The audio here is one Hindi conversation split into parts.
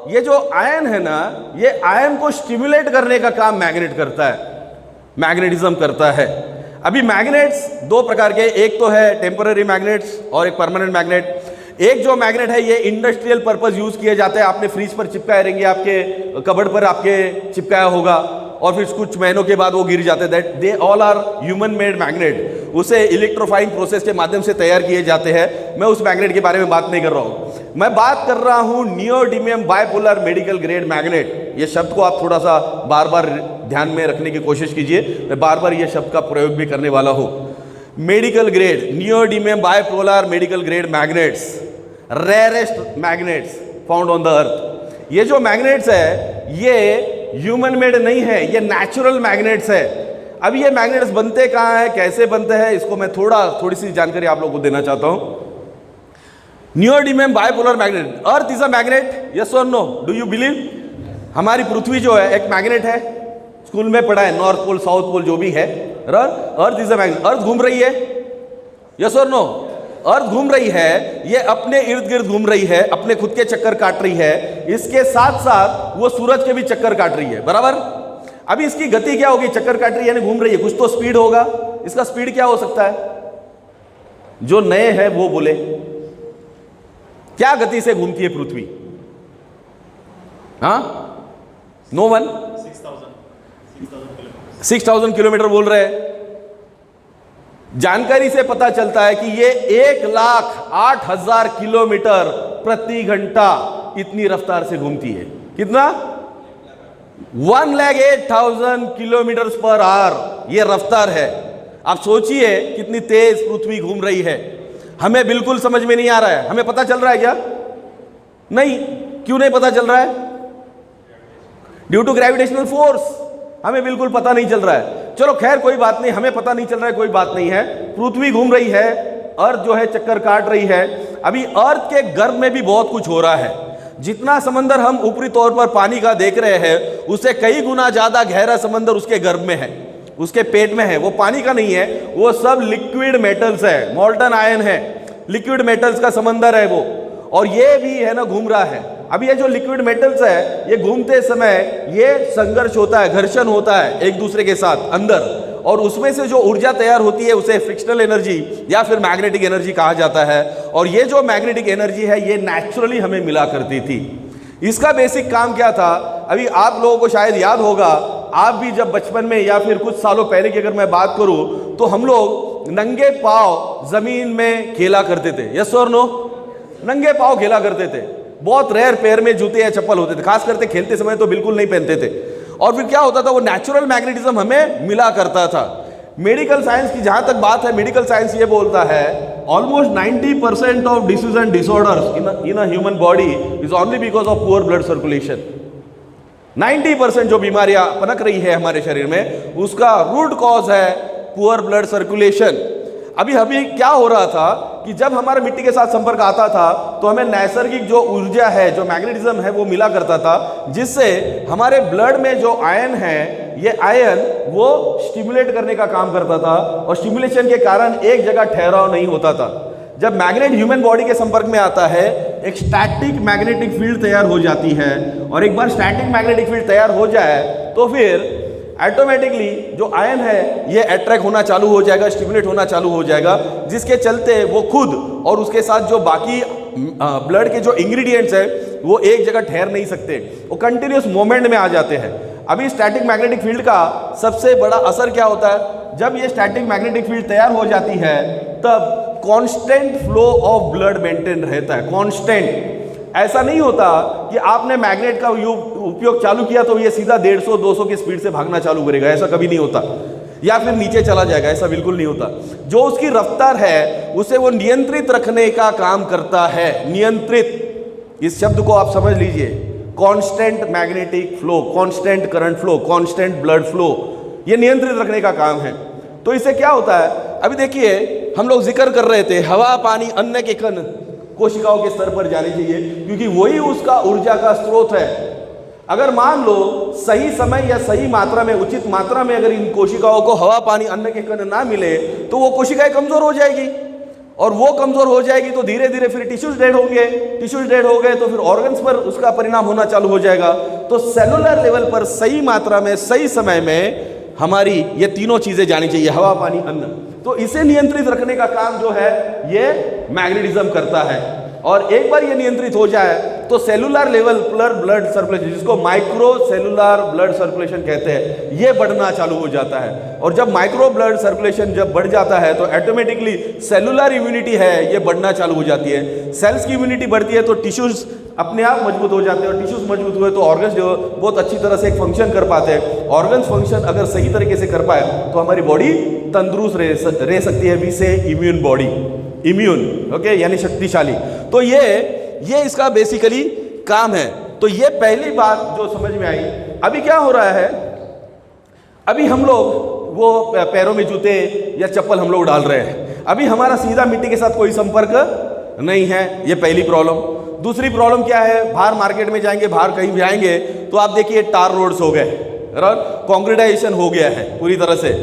ये जो आयन है ना, ये आयन को स्टिमुलेट करने का काम मैग्नेट करता है, मैग्नेटिज्म करता है। अभी मैग्नेट्स दो प्रकार के, एक तो है टेम्पररी मैग्नेट्स और एक परमानेंट मैग्नेट। एक जो मैग्नेट है ये इंडस्ट्रियल पर्पस यूज किए जाते हैं, आपने फ्रिज पर चिपकाए रहेंगे, आपके कबर्ड पर आपके चिपकाया होगा और फिर कुछ महीनों के बाद वो गिर जाते हैं। That they all are human made magnet, उसे इलेक्ट्रोफाइंग प्रोसेस के माध्यम से तैयार किए जाते हैं। मैं उस मैग्नेट के बारे में बात नहीं कर रहा हूं, मैं बात कर रहा हूं neodymium bipolar medical grade magnet. ये शब्द को आप थोड़ा सा बार बार ध्यान में रखने की कोशिश कीजिए, मैं बार बार ये शब्द का प्रयोग भी करने वाला हूं। Medical grade neodymium bipolar medical grade magnets, rarest magnets found on the earth. ये जो मैग्नेट्स है ये ह्यूमन मेड नहीं है, ये नेचुरल मैग्नेट्स है। अब ये मैग्नेट्स बनते कहाँ है, कैसे बनते हैं, इसको मैं थोड़ी सी जानकारी आप लोगों को देना चाहता हूं। Neodymium bipolar magnet, earth is a magnet, yes और नो, डू यू बिलीव? हमारी पृथ्वी जो है एक मैग्नेट है, स्कूल में पढ़ा है, नॉर्थ पोल साउथ पोल जो भी है, अर्थ इज अ मैग्नेट। अर्थ घूम रही है, यस और नो? अर्थ घूम रही है, ये अपने इर्द गिर्द घूम रही है, अपने खुद के चक्कर काट रही है, इसके साथ साथ वो सूरज के भी चक्कर काट रही है, बराबर। अभी इसकी गति क्या होगी, चक्कर काट रही है यानी घूम रही है, कुछ तो स्पीड होगा। इसका स्पीड क्या हो सकता है, जो नए हैं वो बोले, क्या गति से घूमती है पृथ्वी? हाँ, नो वन? 6,000 किलोमीटर बोल रहे हैं। जानकारी से पता चलता है कि ये 1,08,000 किलोमीटर प्रति घंटा इतनी रफ्तार से घूमती है। कितना? 1,08,000 किलोमीटर पर आवर ये रफ्तार है। आप सोचिए कितनी तेज पृथ्वी घूम रही है। हमें बिल्कुल समझ में नहीं आ रहा है। हमें पता चल रहा है क्या? नहीं। क्यों नहीं पता चल रहा है? ड्यू टू ग्रेविटेशनल फोर्स हमें बिल्कुल पता नहीं चल रहा है। चलो खैर कोई बात नहीं, हमें पता नहीं चल रहा है, कोई बात नहीं है। पृथ्वी घूम रही है, अर्थ जो है चक्कर काट रही है। अभी अर्थ के गर्भ में भी बहुत कुछ हो रहा है। जितना समंदर हम ऊपरी तौर पर पानी का देख रहे हैं, उससे कई गुना ज्यादा गहरा समंदर उसके गर्भ में है, उसके पेट में है। वो पानी का नहीं है, वो सब लिक्विड मेटल्स है, मोल्टन आयन है, लिक्विड मेटल्स का समंदर है वो। और ये भी है ना घूम रहा है। अब ये जो लिक्विड मेटल्स है, ये घूमते समय ये संघर्ष होता है, घर्षण होता है एक दूसरे के साथ अंदर, और उसमें से जो ऊर्जा तैयार होती है उसे फ्रिक्शनल एनर्जी या फिर मैग्नेटिक एनर्जी कहा जाता है। और ये जो मैग्नेटिक एनर्जी है ये नेचुरली हमें मिला करती थी। इसका बेसिक काम क्या था, अभी आप लोगों को शायद याद होगा, आप भी जब बचपन में या फिर कुछ सालों पहले की अगर मैं बात करूं तो हम लोग नंगे पांव जमीन में खेला करते थे, यस और नो? नंगे पांव खेला करते थे। बहुत रेयर पैर में जूते या चप्पल होते थे, खास करके खेलते समय तो बिल्कुल नहीं पहनते थे। और फिर क्या होता था, वो नेचुरल मैग्नेटिज्म हमें मिला करता था। मेडिकल साइंस की जहां तक बात है, मेडिकल साइंस ये बोलता है almost 90% of disease and disorders in a human body is only because of poor blood circulation. 90% जो बीमारियां पनक रही है हमारे शरीर में, उसका रूट कॉज है पुअर ब्लड सर्कुलेशन। अभी क्या हो रहा था कि जब हमारे मिट्टी के साथ संपर्क आता था तो हमें नैसर्गिक जो ऊर्जा है, जो मैग्नेटिज्म है, वो मिला करता था, जिससे हमारे ब्लड में जो आयन है, ये आयन वो स्टिमुलेट करने का काम करता था। और स्टिमुलेशन के कारण एक जगह ठहराव नहीं होता था। जब मैग्नेट ह्यूमन बॉडी के संपर्क में आता है, एक स्टैटिक मैग्नेटिक फील्ड तैयार हो जाती है। और एक बार स्टैटिक मैग्नेटिक फील्ड तैयार हो जाए तो फिर ऑटोमेटिकली जो आयन है ये अट्रैक्ट होना चालू हो जाएगा, स्टिमुलेट होना चालू हो जाएगा, जिसके चलते वो खुद और उसके साथ जो बाकी ब्लड के जो इंग्रेडिएंट्स है वो एक जगह ठहर नहीं सकते, वो कंटिन्यूस मूवमेंट में आ जाते हैं। अभी स्टैटिक मैग्नेटिक फील्ड का सबसे बड़ा असर क्या होता है, जब ये स्टैटिक मैग्नेटिक फील्ड तैयार हो जाती है तब constant flow of blood maintain रहता है, कांस्टेंट। ऐसा नहीं होता कि आपने मैग्नेट का उपयोग चालू किया तो ये सीधा 150-200 की स्पीड से भागना चालू करेगा, ऐसा कभी नहीं होता, या फिर नीचे चला जाएगा, ऐसा बिल्कुल नहीं होता। जो उसकी रफ्तार है उसे वो नियंत्रित रखने का काम करता है। नियंत्रित, इस शब्द को आप समझ लीजिए, constant magnetic flow, constant current flow, constant blood flow, ये नियंत्रित रखने का काम है। तो इससे क्या होता है, अभी देखिए हम लोग जिक्र कर रहे थे हवा, पानी, अन्न के कण कोशिकाओं के स्तर पर जाने चाहिए, क्योंकि वही उसका ऊर्जा का स्रोत है। अगर मान लो सही समय या सही मात्रा में, उचित मात्रा में अगर इन कोशिकाओं को हवा, पानी, अन्न के कण ना मिले तो वो कोशिकाएं कमजोर हो जाएगी और वो कमजोर हो जाएगी तो धीरे धीरे फिर टिश्यूज डेड होंगे, टिश्यूज डेड हो गए तो फिर ऑर्गन्स पर उसका परिणाम होना चालू हो जाएगा। तो सेलुलर लेवल पर सही मात्रा में सही समय में हमारी ये तीनों चीजें जानी चाहिए, हवा, पानी, अन्न। तो इसे नियंत्रित रखने का काम जो है ये मैग्नेटिज्म करता है। और एक बार ये नियंत्रित हो जाए तो सेलुलर लेवल पर ब्लड सर्कुलेशन, जिसको माइक्रो सेलुलर ब्लड सर्कुलेशन कहते हैं, ये बढ़ना चालू हो जाता है। और जब माइक्रो ब्लड सर्कुलेशन जब बढ़ जाता है तो ऑटोमेटिकली सेलुलर इम्यूनिटी है ये बढ़ना चालू हो जाती है। सेल्स की इम्यूनिटी बढ़ती है तो टिश्यूज अपने आप मजबूत हो जाते हैं, और टिश्यूज मजबूत हुए तो ऑर्गन्स जो बहुत अच्छी तरह से एक फंक्शन कर पाते हैं। ऑर्गन्स फंक्शन अगर सही तरीके से कर पाए तो हमारी बॉडी तंदुरुस्त रह सकती है। वी से इम्यून बॉडी, इम्यून, ओके, यानी शक्तिशाली। तो ये इसका बेसिकली काम है। तो ये पहली बात जो समझ में आई। अभी क्या हो रहा है, अभी हम लोग वो पैरों में जूते या चप्पल हम लोग डाल रहे हैं, अभी हमारा सीधा मिट्टी के साथ कोई संपर्क नहीं है, ये पहली प्रॉब्लम। दूसरी प्रॉब्लम क्या है, बाहर मार्केट में जाएंगे, बाहर कहीं जाएंगे तो आप देखिए टार रोड्स हो गए, कॉन्क्रीटाइजेशन हो गया है पूरी तरह से।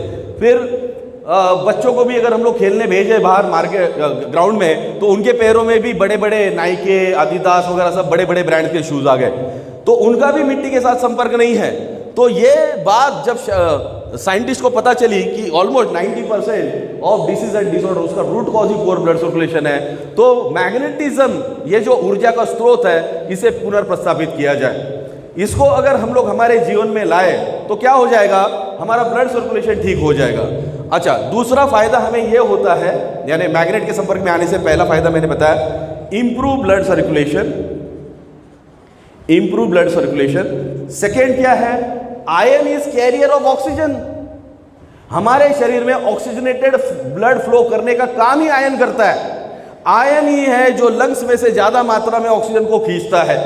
फिर बच्चों को भी अगर हम लोग खेलने भेजे बाहर मार्केट ग्राउंड में तो उनके पैरों में भी बड़े बड़े नाइके, आदिदास वगैरह सब बड़े बड़े ब्रांड के शूज आ गए, तो उनका भी मिट्टी के साथ संपर्क नहीं है। तो ये बात जब साइंटिस्ट को पता चली कि almost 90% of disease and disorder उसका root cause he poor blood circulation है, तो मैग्नेटिज्म ये जो ऊर्जा का स्रोत है इसे पुनर्प्रस्थापित किया जाए। इसको अगर हम लोग हमारे जीवन में लाए तो क्या हो जाएगा, हमारा ब्लड सर्कुलेशन ठीक हो जाएगा। अच्छा, दूसरा फायदा हमें यह होता है, यानी मैग्नेट के संपर्क में आने से पहला फायदा मैंने बताया, improve blood circulation, improve blood circulation. Second क्या है, iron is carrier of oxygen. हमारे शरीर में ऑक्सीजनेटेड ब्लड फ्लो करने का काम ही आयरन करता है। आयरन ही है जो लंग्स में से ज्यादा मात्रा में ऑक्सीजन को खींचता है।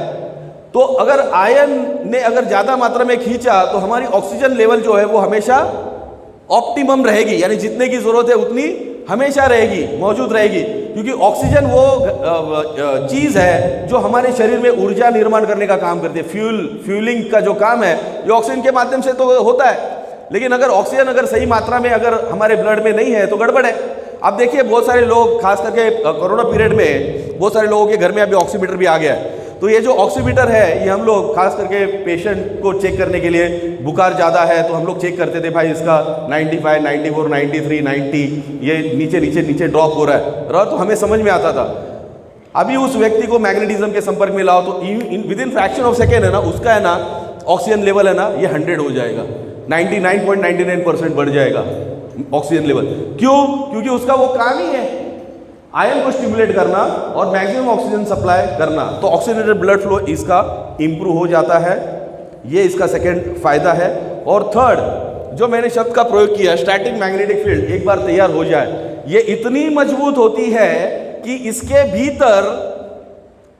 तो अगर आयरन ने अगर ज्यादा मात्रा में खींचा तो हमारी ऑक्सीजन लेवल जो है वो हमेशा ऑप्टिमम रहेगी, यानी जितने की जरूरत है उतनी हमेशा रहेगी, मौजूद रहेगी। क्योंकि ऑक्सीजन वो चीज है जो हमारे शरीर में ऊर्जा निर्माण करने का काम करती है। फ्यूलिंग का जो काम है ये ऑक्सीजन के माध्यम से तो होता है, लेकिन अगर ऑक्सीजन अगर सही मात्रा में अगर हमारे ब्लड में नहीं है तो गड़बड़ है। अब देखिए बहुत सारे लोग, खास करके कोरोना पीरियड में बहुत सारे लोगों के घर में अभी ऑक्सीमीटर भी आ गया है। तो ये जो ऑक्सीमीटर है ये हम लोग खास करके पेशेंट को चेक करने के लिए, बुखार ज़्यादा है तो हम लोग चेक करते थे, भाई इसका 95, 94, 93, 90 ये नीचे नीचे नीचे ड्रॉप हो रहा है, तो हमें समझ में आता था। अभी उस व्यक्ति को मैग्नेटिज्म के संपर्क में लाओ तो with in fraction of second है ना, उसका है ना ऑक्सीजन लेवल है ना ये 100 हो जाएगा, 99.99% बढ़ जाएगा ऑक्सीजन लेवल। क्यों? क्योंकि उसका वो काम ही है आयरन को स्टिमुलेट करना और मैक्सिमम ऑक्सीजन सप्लाई करना। तो ऑक्सीजनेटेड ब्लड फ्लो इसका इंप्रूव हो जाता है, ये इसका सेकंड फायदा है। और थर्ड जो मैंने शब्द का प्रयोग किया, स्टैटिक मैग्नेटिक फील्ड, एक बार तैयार हो जाए ये इतनी मजबूत होती है कि इसके भीतर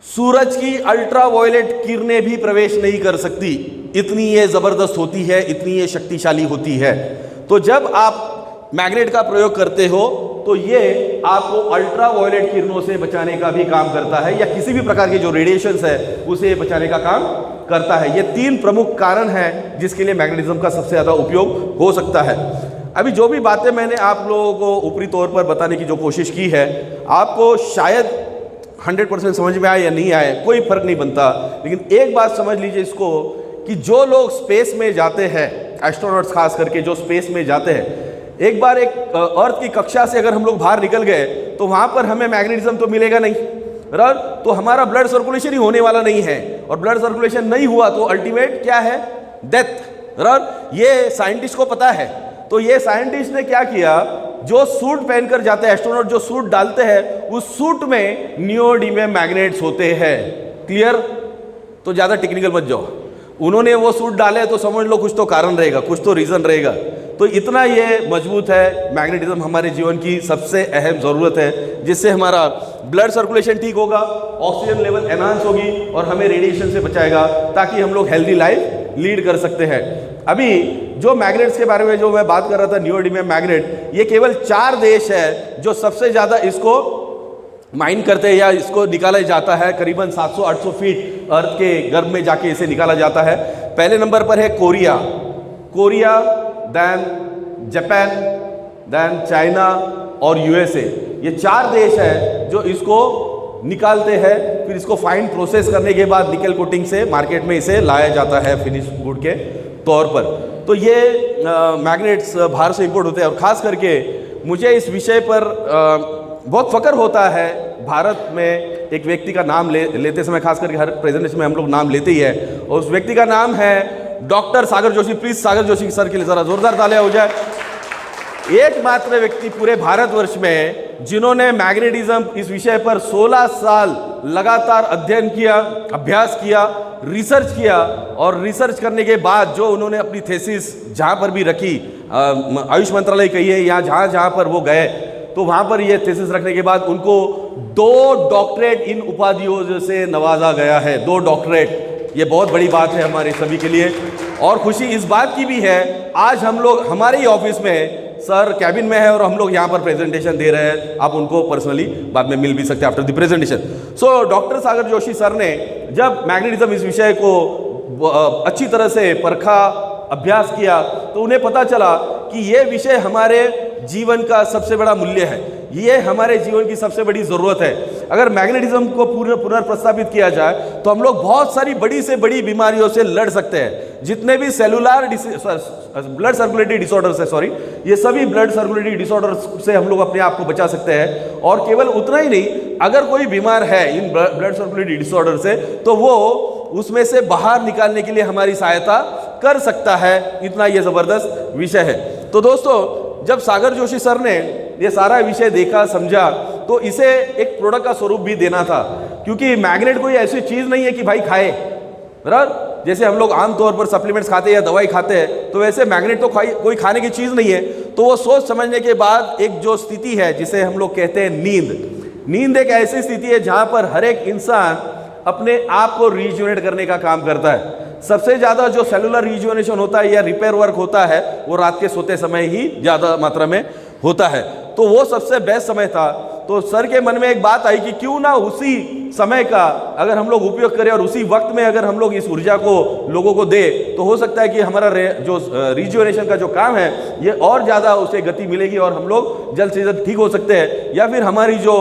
सूरज की अल्ट्रावायलेट किरणें भी प्रवेश नहीं कर सकती, इतनी ये जबरदस्त होती है, इतनी ये शक्तिशाली होती है। तो जब आप मैग्नेट का प्रयोग करते हो तो ये आपको अल्ट्रावायलेट किरणों से बचाने का भी काम करता है, या किसी भी प्रकार के जो रेडिएशंस है उसे बचाने का काम करता है। ये तीन प्रमुख कारण हैं जिसके लिए मैग्नेटिज्म का सबसे ज्यादा उपयोग हो सकता है। अभी जो भी बातें मैंने आप लोगों को ऊपरी तौर पर बताने की जो कोशिश की है, आपको शायद 100% समझ में आए या नहीं आए कोई फर्क नहीं बनता, लेकिन एक बात समझ लीजिए इसको कि जो लोग स्पेस में जाते हैं, एस्ट्रोनॉट्स खास करके जो स्पेस में जाते हैं, एक बार एक अर्थ की कक्षा से अगर हम लोग बाहर निकल गए तो वहां पर हमें मैग्नेटिज्म तो मिलेगा नहीं, तो हमारा ब्लड सर्कुलेशन ही होने वाला नहीं है, और ब्लड सर्कुलेशन नहीं हुआ तो अल्टीमेट क्या है, डेथ। ये साइंटिस्ट को पता है। तो ये साइंटिस्ट ने क्या किया, जो सूट पहनकर जाते हैं एस्ट्रोनॉट, जो सूट डालते हैं उस सूट में नियोडिमियम मैग्नेट्स होते हैं। क्लियर? तो ज्यादा टेक्निकल मत जाओ, उन्होंने वो सूट डाले तो समझ लो कुछ तो कारण रहेगा, कुछ तो रीजन रहेगा। तो इतना ये मजबूत है मैग्नेटिज्म, हमारे जीवन की सबसे अहम ज़रूरत है, जिससे हमारा ब्लड सर्कुलेशन ठीक होगा, ऑक्सीजन लेवल एनहांस होगी और हमें रेडिएशन से बचाएगा, ताकि हम लोग हेल्दी लाइफ लीड कर सकते हैं। अभी जो मैग्नेट्स के बारे में जो मैं बात कर रहा था, नियोडिमियम मैग्नेट, ये केवल 4 देश है जो सबसे ज़्यादा इसको माइन करते हैं या इसको निकाला जाता है। करीबन 700-800 फीट अर्थ के गर्भ में जाके इसे निकाला जाता है। पहले नंबर पर है Korea, then Japan, then China और यूएसए। ये 4 देश है जो इसको निकालते हैं, फिर इसको फाइन प्रोसेस करने के बाद निकल कोटिंग से मार्केट में इसे लाया जाता है फिनिश गुड के तौर पर। तो ये मैग्नेट्स बाहर से इंपोर्ट होते हैं। और ख़ास करके मुझे इस विषय पर बहुत फ़ख्र होता है, भारत में एक व्यक्ति का नाम लेते समय, खास करके हर प्रेजेंटेशन में हम लोग नाम लेते ही है, और उस व्यक्ति का नाम है doctor Sagar Joshi. Please Sagar Joshi sir के लिए ज़रा जोरदार तालियां हो जाए। एकमात्र व्यक्ति पूरे भारतवर्ष में जिन्होंने मैग्नेटिज्म इस विषय पर 16 साल लगातार अध्ययन किया, अभ्यास किया, रिसर्च किया, और रिसर्च करने के बाद जो उन्होंने अपनी थीसिस जहाँ पर भी रखी, आयुष मंत्रालय कहिए या जहाँ जहाँ पर वो गए, तो वहाँ पर ये थीसिस रखने के बाद उनको 2 डॉक्टरेट इन उपाधियों से नवाजा गया है। 2 डॉक्टरेट, ये बहुत बड़ी बात है हमारे सभी के लिए। और खुशी इस बात की भी है, आज हम लोग हमारे ही ऑफिस में सर कैबिन में है और हम लोग यहाँ पर प्रेजेंटेशन दे रहे हैं। आप उनको पर्सनली बाद में मिल भी सकते हैं after the presentation. So doctor Sagar Joshi sir ने जब मैग्नेटिज्म इस विषय को अच्छी तरह से परखा, अभ्यास किया, तो उन्हें पता चला कि ये विषय हमारे जीवन का सबसे बड़ा मूल्य है, ये हमारे जीवन की सबसे बड़ी ज़रूरत है। अगर मैग्नेटिज्म को पुनर्प्रस्तावित किया जाए तो हम लोग बहुत सारी बड़ी से बड़ी बीमारियों से लड़ सकते हैं। जितने भी सेलुलर ब्लड सर्कुलेटरी डिसऑर्डर्स है, सॉरी, ये सभी ब्लड सर्कुलेटरी डिसऑर्डर्स से हम लोग अपने आप को बचा सकते हैं। और केवल उतना ही नहीं, अगर कोई बीमार है इन ब्लड सर्कुलेटरी डिसऑर्डर से, तो वो उसमें से बाहर निकालने के लिए हमारी सहायता कर सकता है। इतना ये ज़बरदस्त विषय है। तो दोस्तों, जब सागर जोशी सर ने ये सारा विषय देखा, समझा, तो इसे एक प्रोडक्ट का स्वरूप भी देना था, क्योंकि मैग्नेट कोई ऐसी चीज़ नहीं है कि भाई खाए, बराबर। जैसे हम लोग आमतौर पर सप्लीमेंट्स खाते हैं या दवाई खाते हैं, तो वैसे मैग्नेट तो कोई खाने की चीज़ नहीं है। तो वो सोच समझने के बाद एक जो स्थिति है जिसे हम लोग कहते हैं नींद एक ऐसी स्थिति है जहाँ पर हर एक इंसान अपने आप को रिजुनेट करने का काम करता है। सबसे ज़्यादा जो सेलुलर रिजुनेशन होता है या रिपेयर वर्क होता है, वो रात के सोते समय ही ज़्यादा मात्रा में होता है। तो वो सबसे बेस्ट समय था। तो सर के मन में एक बात आई कि क्यों ना उसी समय का अगर हम लोग उपयोग करें और उसी वक्त में अगर हम लोग इस ऊर्जा को लोगों को दे, तो हो सकता है कि हमारा जो रिजुनेशन का जो काम है ये और ज़्यादा उसे गति मिलेगी और हम लोग जल्द से जल्द ठीक हो सकते हैं, या फिर हमारी जो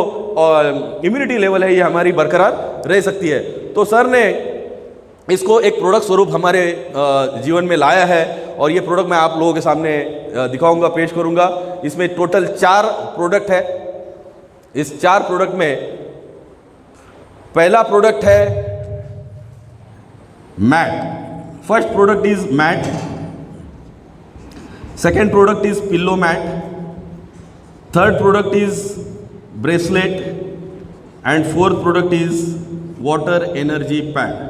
इम्यूनिटी लेवल है ये हमारी बरकरार रह सकती है। तो सर ने इसको एक प्रोडक्ट स्वरूप हमारे जीवन में लाया है, और ये प्रोडक्ट मैं आप लोगों के सामने दिखाऊंगा, पेश करूंगा। इसमें टोटल 4 प्रोडक्ट है। इस 4 प्रोडक्ट में पहला प्रोडक्ट है mat. First product is mat, second product is pillow mat, third product is bracelet, and fourth product is water energy pad.